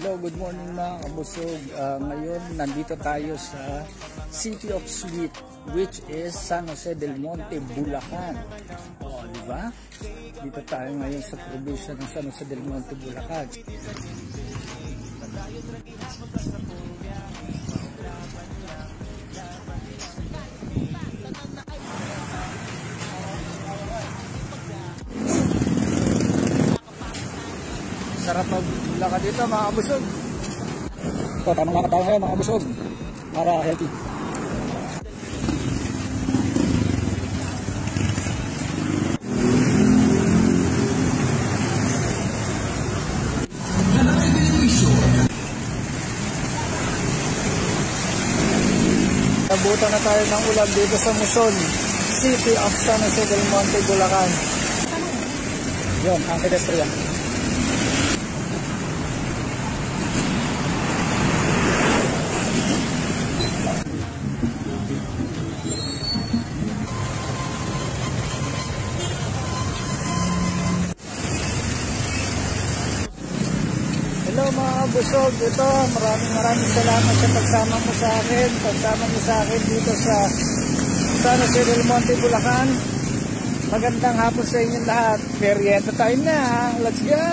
Hello, good morning mga kabusog. Ngayon, nandito tayo sa City of Sweet, which is San Jose del Monte, Bulacan. O, di ba? Dito tayo ngayon sa probinsya ng San Jose del Monte, Bulacan. Sarap maglakad dito mga kabusog. Ito, tamang lakad tayo ngayon mga kabusog para healthy. Nabutan na tayo ng ulan dito sa Muson, City of San Jose del Monte, Bulacan. Yun, ang pedestrian. Hello mga kabusog, ito maraming salamat sa pagsama mo sa akin, dito sa San Jose del Monte, Bulacan. Magandang hapon sa inyong lahat. Merienda tayo na, let's go!